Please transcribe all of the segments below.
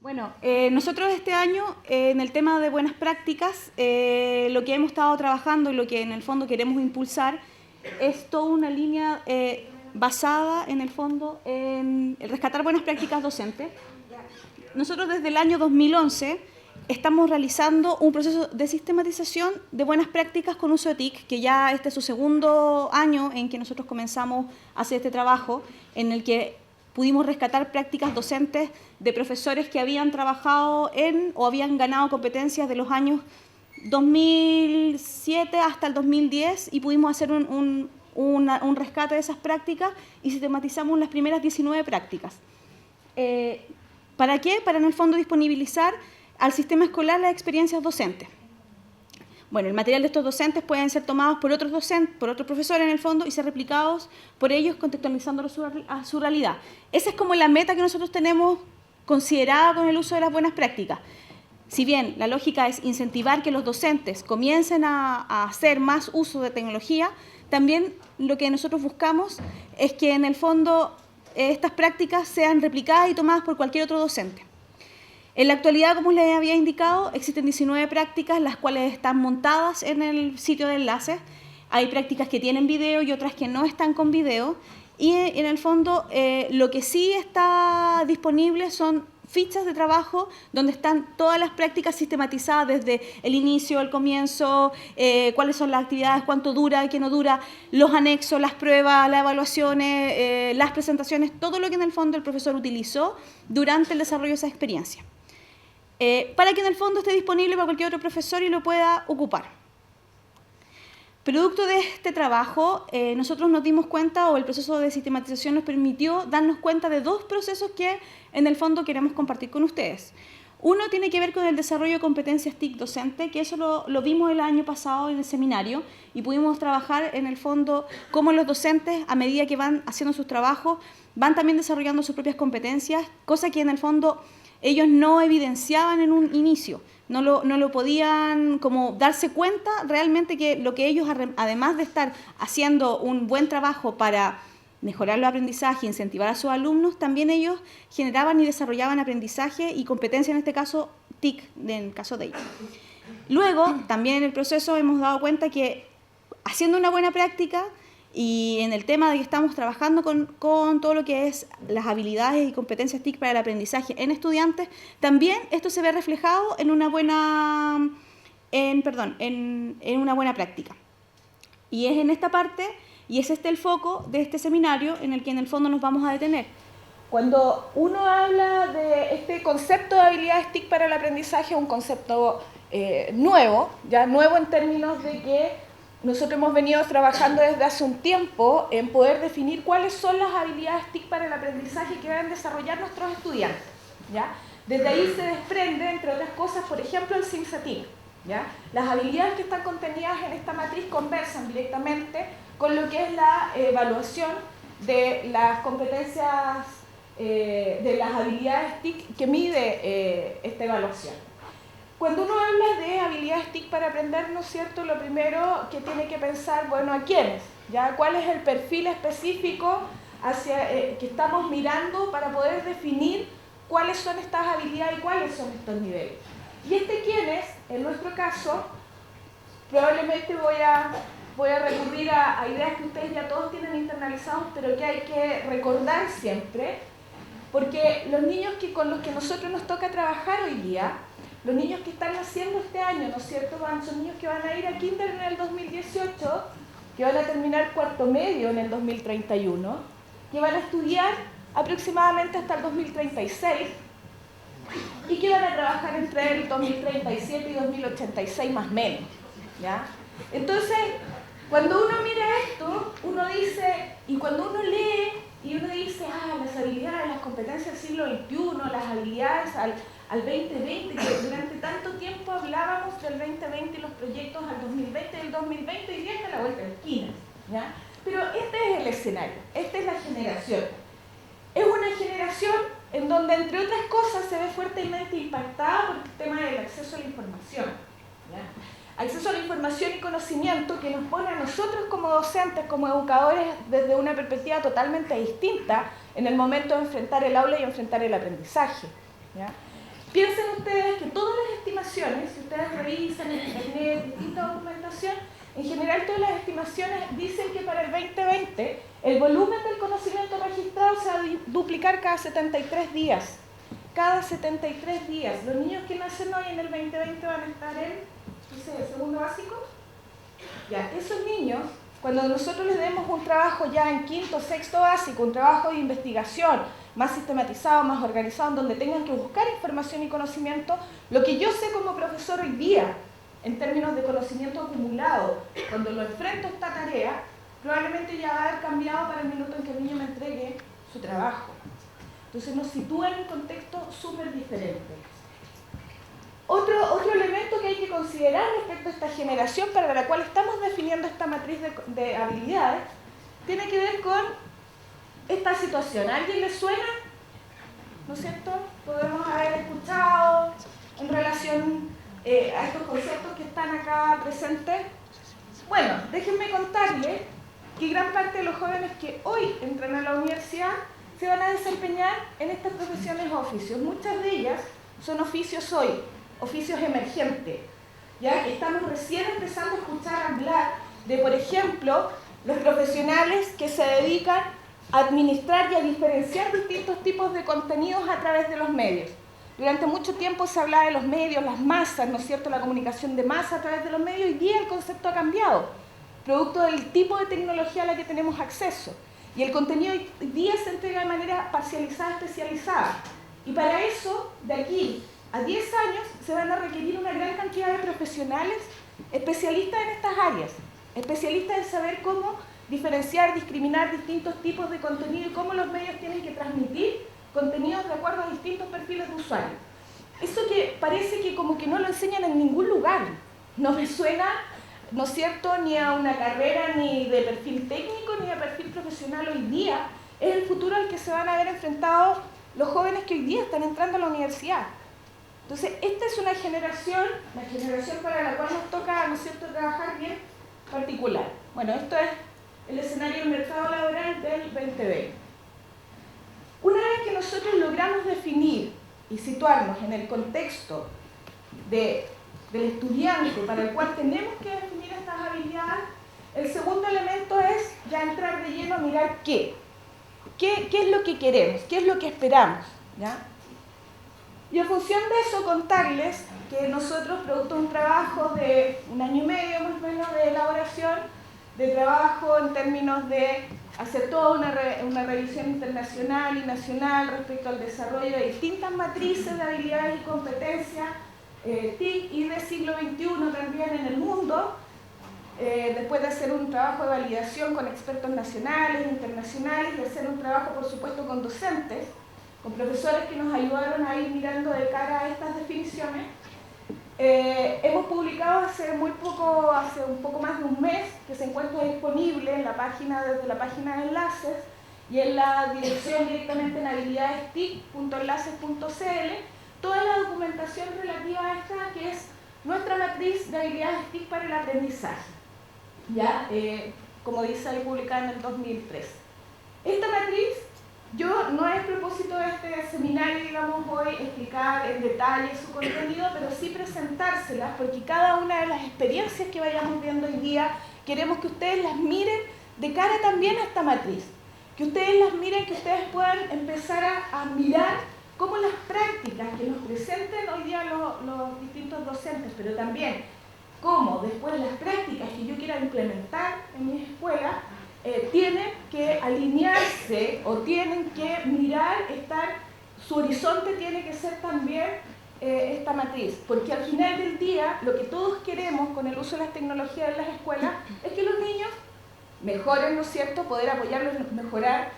Bueno, nosotros este año en el tema de buenas prácticas, lo que hemos estado trabajando y lo que en el fondo queremos impulsar es toda una línea basada en el fondo en el rescatar buenas prácticas docentes. Nosotros desde el año 2011 estamos realizando un proceso de sistematización de buenas prácticas con uso de TIC, que ya este es su segundo año en que nosotros comenzamos a hacer este trabajo, en el que pudimos rescatar prácticas docentes de profesores que habían trabajado en o habían ganado competencias de los años 2007 hasta el 2010 y pudimos hacer un rescate de esas prácticas y sistematizamos las primeras 19 prácticas. ¿Para qué? Para en el fondo disponibilizar al sistema escolar las experiencias docentes. Bueno, el material de estos docentes pueden ser tomados por otros docentes, por otros profesores en el fondo y ser replicados por ellos contextualizándolo a su realidad. Esa es como la meta que nosotros tenemos considerada con el uso de las buenas prácticas. Si bien la lógica es incentivar que los docentes comiencen a hacer más uso de tecnología, también lo que nosotros buscamos es que en el fondo estas prácticas sean replicadas y tomadas por cualquier otro docente. En la actualidad, como les había indicado, existen 19 prácticas, las cuales están montadas en el sitio de enlaces. Hay prácticas que tienen video y otras que no están con video. Y en el fondo, lo que sí está disponible son fichas de trabajo donde están todas las prácticas sistematizadas desde el inicio, el comienzo, cuáles son las actividades, cuánto dura, qué no dura, los anexos, las pruebas, las evaluaciones, las presentaciones, todo lo que en el fondo el profesor utilizó durante el desarrollo de esa experiencia. Para que en el fondo esté disponible para cualquier otro profesor y lo pueda ocupar. Producto de este trabajo, nosotros nos dimos cuenta, o el proceso de sistematización nos permitió darnos cuenta de dos procesos que en el fondo queremos compartir con ustedes. Uno tiene que ver con el desarrollo de competencias TIC docente, que eso lo vimos el año pasado en el seminario y pudimos trabajar en el fondo cómo los docentes, a medida que van haciendo sus trabajos, van también desarrollando sus propias competencias, cosa que en el fondo ellos no evidenciaban en un inicio, no lo podían como darse cuenta realmente que lo que ellos, además de estar haciendo un buen trabajo para mejorar los aprendizajes e incentivar a sus alumnos, también ellos generaban y desarrollaban aprendizaje y competencia, en este caso TIC, en el caso de ellos. Luego, también en el proceso hemos dado cuenta que haciendo una buena práctica y en el tema de que estamos trabajando con todo lo que es las habilidades y competencias TIC para el aprendizaje en estudiantes, también esto se ve reflejado en una buena, en una buena práctica. Y es en esta parte, y es este el foco de este seminario en el que en el fondo nos vamos a detener. Cuando uno habla de este concepto de habilidades TIC para el aprendizaje, es un concepto nuevo, ya nuevo en términos de que nosotros hemos venido trabajando desde hace un tiempo en poder definir cuáles son las habilidades TIC para el aprendizaje que deben desarrollar nuestros estudiantes, ¿ya? Desde ahí se desprende, entre otras cosas, por ejemplo, el SimSaTIC, ¿ya? Las habilidades que están contenidas en esta matriz conversan directamente con lo que es la evaluación de las competencias, de las habilidades TIC que mide esta evaluación. Cuando uno habla de habilidades TIC para aprender, ¿no es cierto?, lo primero que tiene que pensar, bueno, ¿a quiénes? ¿Ya? ¿Cuál es el perfil específico hacia que estamos mirando para poder definir cuáles son estas habilidades y cuáles son estos niveles? Y quiénes, en nuestro caso, probablemente voy a recurrir a ideas que ustedes ya todos tienen internalizados, pero que hay que recordar siempre, porque los niños con los que nosotros nos toca trabajar hoy día, los niños que están naciendo este año, ¿no es cierto?, son niños que van a ir a kinder en el 2018, que van a terminar cuarto medio en el 2031, que van a estudiar aproximadamente hasta el 2036 y que van a trabajar entre el 2037 y 2086 más o menos, ¿ya? Entonces, cuando uno mira esto, uno dice, y cuando uno lee, y uno dice, las habilidades, las competencias del siglo XXI, las habilidades al 2020, que durante tanto tiempo hablábamos del 2020 y los proyectos al 2020, del 2020 y viene a la vuelta de la esquina, ¿ya? Pero este es el escenario, esta es la generación. Es una generación en donde, entre otras cosas, se ve fuertemente impactada por el tema del acceso a la información, ¿ya? Acceso a la información y conocimiento que nos pone a nosotros como docentes, como educadores, desde una perspectiva totalmente distinta en el momento de enfrentar el aula y enfrentar el aprendizaje, ¿ya? Piensen ustedes que todas las estimaciones, si ustedes revisan en internet, distinta documentación, en general todas las estimaciones dicen que para el 2020 el volumen del conocimiento registrado se va a duplicar cada 73 días. Cada 73 días. Los niños que nacen hoy en el 2020 van a estar en, no sé, segundo básico. Ya, esos niños, cuando nosotros les demos un trabajo ya en quinto, sexto básico, un trabajo de investigación más sistematizado, más organizado, en donde tengan que buscar información y conocimiento, lo que yo sé como profesor hoy día, en términos de conocimiento acumulado, cuando lo enfrento a esta tarea, probablemente ya va a haber cambiado para el minuto en que el niño me entregue su trabajo. Entonces nos sitúa en un contexto súper diferente. Otro elemento que hay que considerar respecto a esta generación para la cual estamos definiendo esta matriz de habilidades tiene que ver con esta situación. ¿A alguien le suena? ¿No es cierto? Podemos haber escuchado en relación a estos conceptos que están acá presentes. Bueno, déjenme contarles que gran parte de los jóvenes que hoy entran a la universidad se van a desempeñar en estas profesiones o oficios. Muchas de ellas son oficios hoy, oficios emergentes. ¿Ya? Estamos recién empezando a escuchar hablar de, por ejemplo, los profesionales que se dedican a administrar y a diferenciar distintos tipos de contenidos a través de los medios. Durante mucho tiempo se hablaba de los medios, las masas, ¿no es cierto?, la comunicación de masa a través de los medios. Hoy día el concepto ha cambiado, producto del tipo de tecnología a la que tenemos acceso. Y el contenido hoy día se entrega de manera parcializada, especializada. Y para eso, de aquí a 10 años, se van a requerir una gran cantidad de profesionales especialistas en estas áreas, especialistas en saber cómo diferenciar, discriminar distintos tipos de contenido y cómo los medios tienen que transmitir contenidos de acuerdo a distintos perfiles de usuario. Eso que parece que como que no lo enseñan en ningún lugar, no me suena, ¿no es cierto?, ni a una carrera ni de perfil técnico ni de perfil profesional hoy día, es el futuro al que se van a ver enfrentados los jóvenes que hoy día están entrando a la universidad. Entonces, esta es una generación, la generación para la cual nos toca, ¿no es cierto?, trabajar bien particular. Bueno, esto es el escenario del mercado laboral del 2020. Una vez que nosotros logramos definir y situarnos en el contexto del estudiante para el cual tenemos que definir estas habilidades, el segundo elemento es ya entrar de lleno a mirar qué es lo que queremos, qué es lo que esperamos, ¿ya? Y en función de eso contarles que nosotros, producto de un trabajo de 1 año y medio más o menos de elaboración, de trabajo en términos de hacer toda una revisión internacional y nacional respecto al desarrollo de distintas matrices de habilidades y competencias, TIC y de siglo XXI también en el mundo, después de hacer un trabajo de validación con expertos nacionales, internacionales y hacer un trabajo por supuesto con docentes, con profesores que nos ayudaron a ir mirando de cara a estas definiciones. Hemos publicado hace un poco más de un mes, que se encuentra disponible en la página, desde la página de enlaces y en la dirección directamente en habilidadestic.enlaces.cl, toda la documentación relativa a esta, que es nuestra matriz de habilidades TIC para el aprendizaje, ¿ya? Como dice ahí, publicada en el 2003. Esta matriz, no es propósito de este seminario, digamos, hoy explicar en detalle su contenido, pero sí presentárselas, porque cada una de las experiencias que vayamos viendo hoy día, queremos que ustedes las miren de cara también a esta matriz, que ustedes las miren, que ustedes puedan empezar a mirar cómo las prácticas que nos presenten hoy día los distintos docentes, pero también cómo después las prácticas que yo quiera implementar en mi escuela, tienen que alinearse o tienen que mirar, su horizonte tiene que ser también esta matriz, porque al final del día lo que todos queremos con el uso de las tecnologías en las escuelas es que los niños mejoren, ¿no es cierto?, poder apoyarlos, mejorar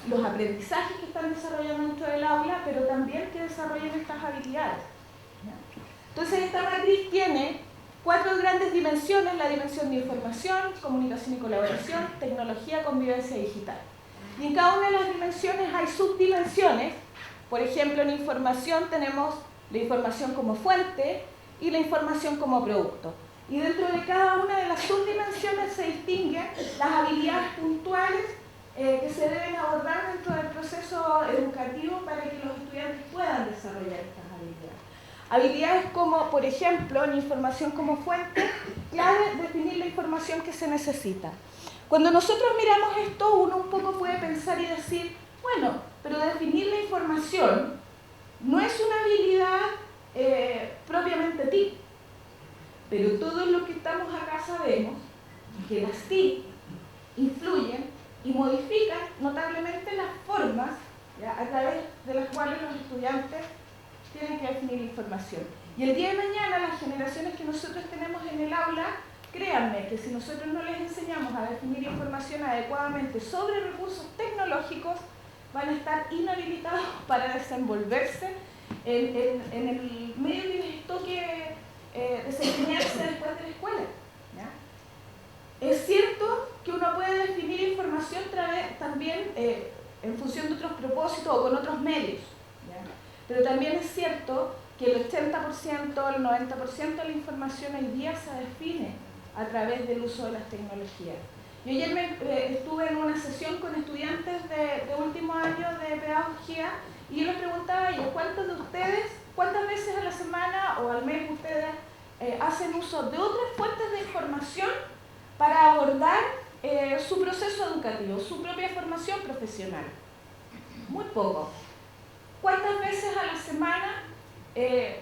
los aprendizajes que están desarrollando dentro del aula, pero también que desarrollen estas habilidades. Entonces esta matriz tiene 4 grandes dimensiones: la dimensión de información, comunicación y colaboración, tecnología, convivencia digital. Y en cada una de las dimensiones hay subdimensiones. Por ejemplo, en información tenemos la información como fuente y la información como producto. Y dentro de cada una de las subdimensiones se distinguen las habilidades puntuales que se deben abordar dentro del proceso educativo para que los estudiantes puedan desarrollar estas habilidades. habilidades. Habilidades como, por ejemplo, en información como fuente, clave, definir la información que se necesita. Cuando nosotros miramos esto, uno un poco puede pensar y decir, bueno, pero definir la información no es una habilidad propiamente TIC, pero todos los que estamos acá sabemos que las TIC influyen y modifican notablemente las formas, ¿ya?, a través de las cuales los estudiantes tienen que definir la información. Y el día de mañana, las generaciones que nosotros tenemos en el aula, créanme que si nosotros no les enseñamos a definir información adecuadamente sobre recursos tecnológicos, van a estar inhabilitados para desenvolverse en el medio que les toque desempeñarse después de la escuela, ¿ya? Es cierto que uno puede definir información también en función de otros propósitos o con otros medios, ¿ya? Pero también es cierto que el 80%, el 90% de la información hoy día se define a través del uso de las tecnologías. Yo ayer estuve en una sesión con estudiantes de último año de pedagogía y yo les preguntaba a ellos, ¿cuántos de ustedes, cuántas veces a la semana o al mes ustedes hacen uso de otras fuentes de información para abordar su proceso educativo, su propia formación profesional? Muy poco. ¿Cuántas veces a la semana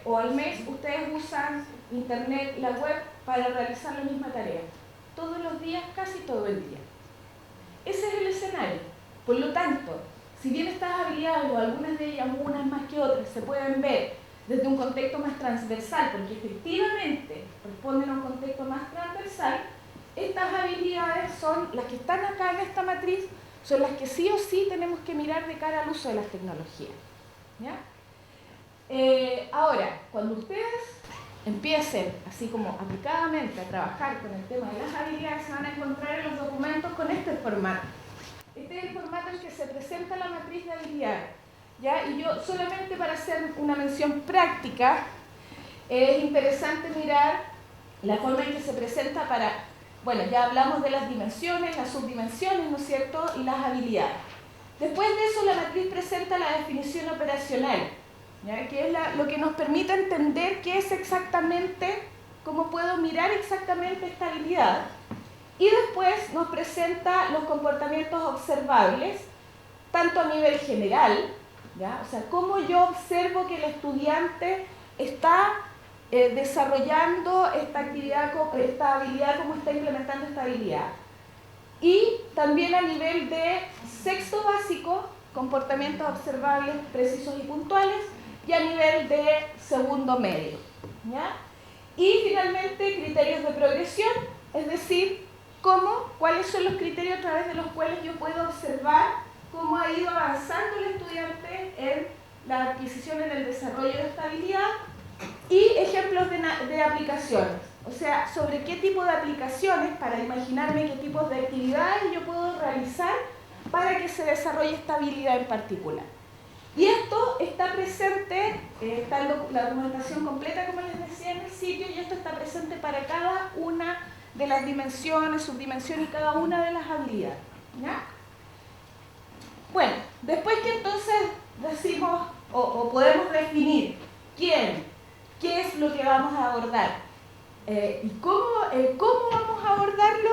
o al mes ustedes usan internet, la web, para realizar la misma tarea? Todos los días, casi todo el día. Ese es el escenario. Por lo tanto, si bien estas habilidades, o algunas de ellas, unas más que otras, se pueden ver desde un contexto más transversal, porque efectivamente responden a un contexto más transversal, estas habilidades son las que están acá en esta matriz, son las que sí o sí tenemos que mirar de cara al uso de las tecnologías, ¿ya? Ahora, cuando ustedes empiecen, así como aplicadamente, a trabajar con el tema de las habilidades, se van a encontrar en los documentos con este formato. Este es el formato en que se presenta la matriz de habilidades, ¿ya? Y yo, solamente para hacer una mención práctica, es interesante mirar la forma en que se presenta para, bueno, ya hablamos de las dimensiones, las subdimensiones, ¿no es cierto?, y las habilidades. Después de eso, la matriz presenta la definición operacional, ¿ya?, que es lo que nos permite entender qué es exactamente, cómo puedo mirar exactamente esta habilidad. Y después nos presenta los comportamientos observables, tanto a nivel general, ¿ya?, o sea, cómo yo observo que el estudiante está desarrollando esta habilidad, cómo está implementando esta habilidad. Y también a nivel de sexto básico, comportamientos observables precisos y puntuales, y a nivel de segundo medio, ¿ya? Y finalmente criterios de progresión, es decir, cuáles son los criterios a través de los cuales yo puedo observar cómo ha ido avanzando el estudiante en la adquisición, en el desarrollo de esta habilidad, y ejemplos de aplicaciones, o sea, sobre qué tipo de aplicaciones, para imaginarme qué tipos de actividades yo puedo realizar para que se desarrolle esta habilidad en particular. Y esto está presente, está la documentación completa, como les decía, en el sitio, y esto está presente para cada una de las dimensiones, subdimensiones y cada una de las habilidades, ¿ya? Bueno, después que entonces decimos o podemos definir qué es lo que vamos a abordar y cómo vamos a abordarlo,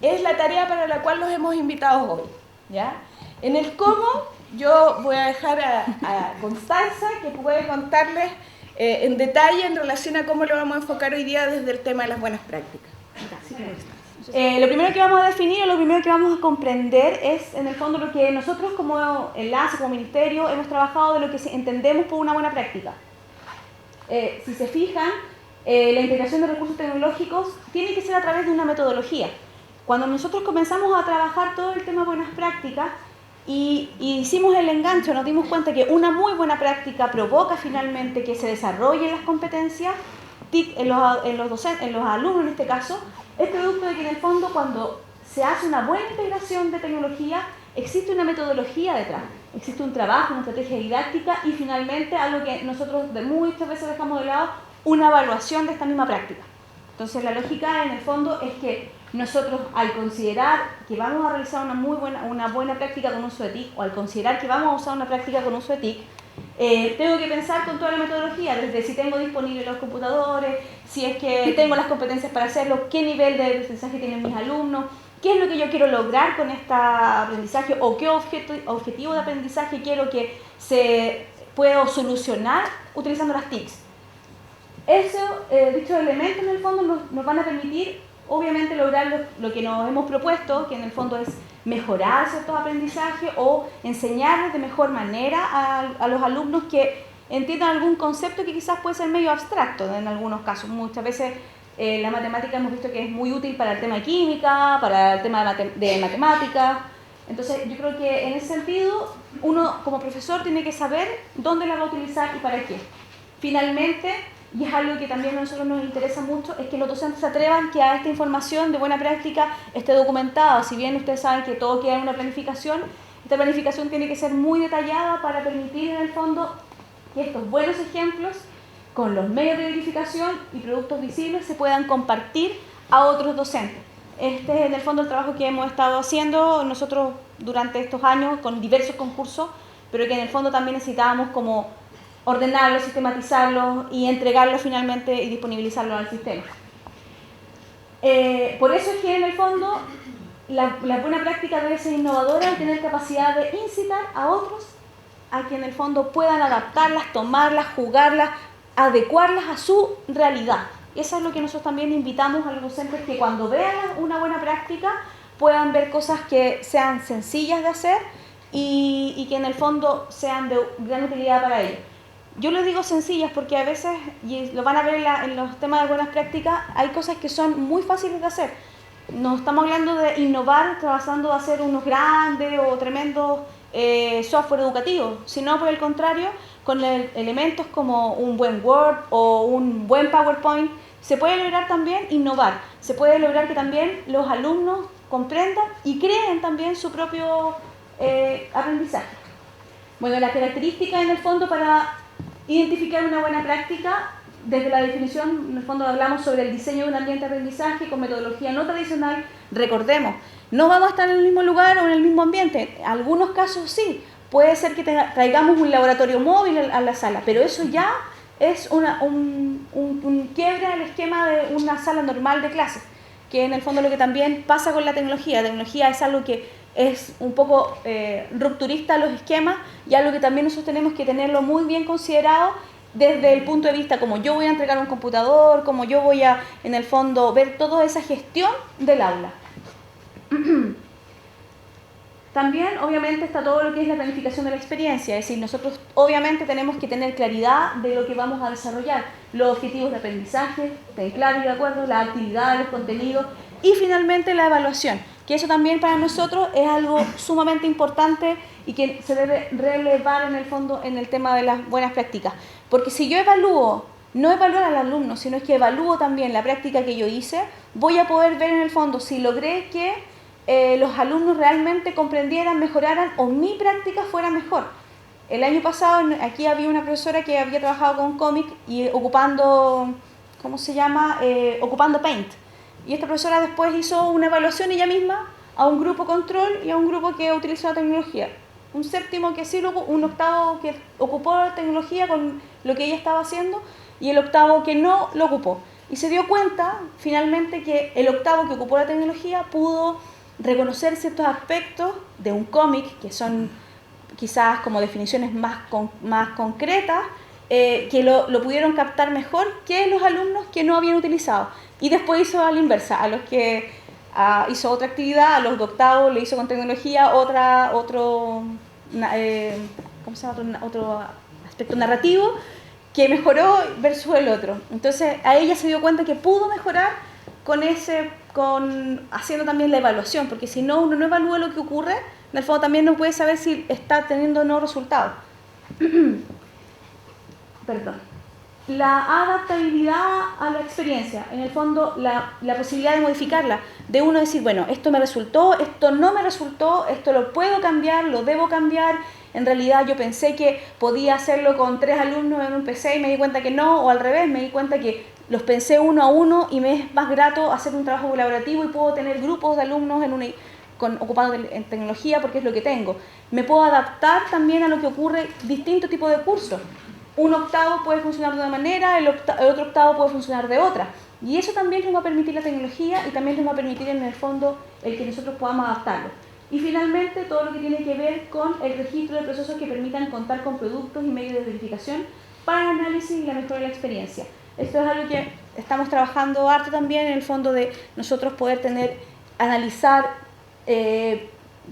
es la tarea para la cual los hemos invitado hoy, ¿ya? En el cómo, yo voy a dejar a Constanza, que puede contarles en detalle en relación a cómo lo vamos a enfocar hoy día desde el tema de las buenas prácticas. Lo primero que vamos a definir o lo primero que vamos a comprender es, en el fondo, lo que nosotros como enlace, como ministerio, hemos trabajado de lo que entendemos por una buena práctica. Si se fijan, la integración de recursos tecnológicos tiene que ser a través de una metodología. Cuando nosotros comenzamos a trabajar todo el tema de buenas prácticas y hicimos el enganche, nos dimos cuenta que una muy buena práctica provoca finalmente que se desarrollen las competencias TIC en los alumnos en este caso, es producto de que en el fondo cuando se hace una buena integración de tecnología existe una metodología detrás, existe un trabajo, una estrategia didáctica y finalmente algo que nosotros muchas veces dejamos de lado, una evaluación de esta misma práctica. Entonces la lógica en el fondo es que nosotros al considerar que vamos a realizar una buena práctica con uso de TIC o al considerar que vamos a usar una práctica con uso de TIC, Tengo que pensar con toda la metodología, desde si tengo disponibles los computadores, si es que tengo las competencias para hacerlo, qué nivel de aprendizaje tienen mis alumnos, qué es lo que yo quiero lograr con este aprendizaje o qué objetivo de aprendizaje quiero que se pueda solucionar utilizando las TICs. Dichos elementos en el fondo nos van a permitir obviamente lograr lo que nos hemos propuesto, que en el fondo es mejorar ciertos aprendizajes o enseñarles de mejor manera a los alumnos que entiendan algún concepto que quizás puede ser medio abstracto en algunos casos. Muchas veces la matemática hemos visto que es muy útil para el tema de química, para el tema de matemáticas. Entonces yo creo que en ese sentido uno como profesor tiene que saber dónde la va a utilizar y para qué. Finalmente, y es algo que también a nosotros nos interesa mucho, es que los docentes se atrevan que a esta información de buena práctica esté documentada. Si bien ustedes saben que todo queda en una planificación, esta planificación tiene que ser muy detallada para permitir en el fondo que estos buenos ejemplos, con los medios de verificación y productos visibles, se puedan compartir a otros docentes. Este es en el fondo el trabajo que hemos estado haciendo nosotros durante estos años con diversos concursos, pero que en el fondo también necesitábamos como ordenarlos, sistematizarlos y entregarlos finalmente y disponibilizarlos al sistema. Por eso es que en el fondo la buena práctica debe ser innovadora y tener capacidad de incitar a otros a que en el fondo puedan adaptarlas, tomarlas, jugarlas, adecuarlas a su realidad. Eso es lo que nosotros también invitamos a los docentes, que cuando vean una buena práctica puedan ver cosas que sean sencillas de hacer y que en el fondo sean de gran utilidad para ellos. Yo les digo sencillas porque a veces, y lo van a ver en los temas de buenas prácticas, hay cosas que son muy fáciles de hacer. No estamos hablando de innovar tratando de hacer unos grandes o tremendos software educativos, sino por el contrario, con elementos como un buen Word o un buen PowerPoint, se puede lograr también innovar. Se puede lograr que también los alumnos comprendan y creen también su propio aprendizaje. Bueno, las características en el fondo para identificar una buena práctica, desde la definición, en el fondo hablamos sobre el diseño de un ambiente de aprendizaje con metodología no tradicional. Recordemos, no vamos a estar en el mismo lugar o en el mismo ambiente. En algunos casos sí, puede ser que traigamos un laboratorio móvil a la sala, pero eso ya es un quiebre al esquema de una sala normal de clases, que en el fondo lo que también pasa con la tecnología. La tecnología es algo que es un poco rupturista a los esquemas y algo que también nosotros tenemos que tenerlo muy bien considerado desde el punto de vista como yo voy a entregar un computador, como yo voy a, en el fondo, ver toda esa gestión del aula. También, obviamente, está todo lo que es la planificación de la experiencia, es decir, nosotros obviamente tenemos que tener claridad de lo que vamos a desarrollar, los objetivos de aprendizaje, de claro y de acuerdo, las actividades, los contenidos y finalmente la evaluación, que eso también para nosotros es algo sumamente importante y que se debe relevar en el fondo en el tema de las buenas prácticas. Porque si yo evalúo, no evaluar al alumno, sino es que evalúo también la práctica que yo hice, voy a poder ver en el fondo si logré que los alumnos realmente comprendieran, mejoraran o mi práctica fuera mejor. El año pasado aquí había una profesora que había trabajado con cómic y ocupando, ¿cómo se llama? Ocupando Paint. Y esta profesora después hizo una evaluación ella misma a un grupo control y a un grupo que utilizó la tecnología. Un séptimo que sí, un octavo que ocupó la tecnología con lo que ella estaba haciendo y el octavo que no lo ocupó. Y se dio cuenta finalmente que el octavo que ocupó la tecnología pudo reconocer ciertos aspectos de un cómic que son quizás como definiciones más concretas, que lo pudieron captar mejor que los alumnos que no habían utilizado. Y después hizo a la inversa, a los que hizo otra actividad, a los de octavo le hizo con tecnología otro aspecto narrativo que mejoró versus el otro. Entonces a ella se dio cuenta que pudo mejorar haciendo también la evaluación, porque si no, uno no evalúa lo que ocurre, en el fondo también no puede saber si está teniendo o no resultados. Perdón. La adaptabilidad a la experiencia, en el fondo la posibilidad de modificarla, de uno decir, bueno, esto me resultó, esto no me resultó, esto lo puedo cambiar, lo debo cambiar, en realidad yo pensé que podía hacerlo con 3 alumnos en un PC y me di cuenta que no, o al revés, me di cuenta que los pensé uno a uno y me es más grato hacer un trabajo colaborativo y puedo tener grupos de alumnos ocupado en tecnología porque es lo que tengo. Me puedo adaptar también a lo que ocurre, distintos tipos de cursos. Un octavo puede funcionar de una manera, el otro octavo puede funcionar de otra. Y eso también nos va a permitir la tecnología y también nos va a permitir en el fondo el que nosotros podamos adaptarlo. Y finalmente todo lo que tiene que ver con el registro de procesos que permitan contar con productos y medios de verificación para el análisis y la mejora de la experiencia. Esto es algo que estamos trabajando harto también en el fondo de nosotros poder analizar,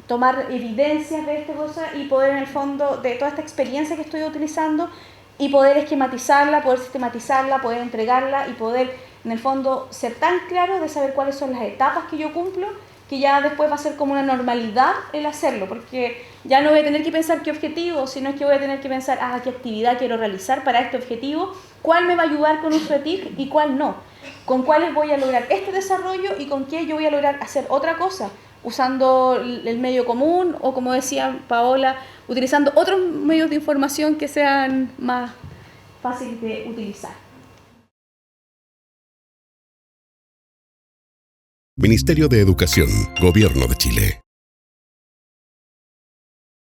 tomar evidencias de esta cosa y poder en el fondo de toda esta experiencia que estoy utilizando y poder esquematizarla, poder sistematizarla, poder entregarla y poder en el fondo ser tan claro de saber cuáles son las etapas que yo cumplo, que ya después va a ser como una normalidad el hacerlo, porque ya no voy a tener que pensar qué objetivo, sino que voy a tener que pensar qué actividad quiero realizar para este objetivo, cuál me va a ayudar con un TIC y cuál no, con cuáles voy a lograr este desarrollo y con qué yo voy a lograr hacer otra cosa, usando el medio común o, como decía Paola, utilizando otros medios de información que sean más fáciles de utilizar. Ministerio de Educación, Gobierno de Chile.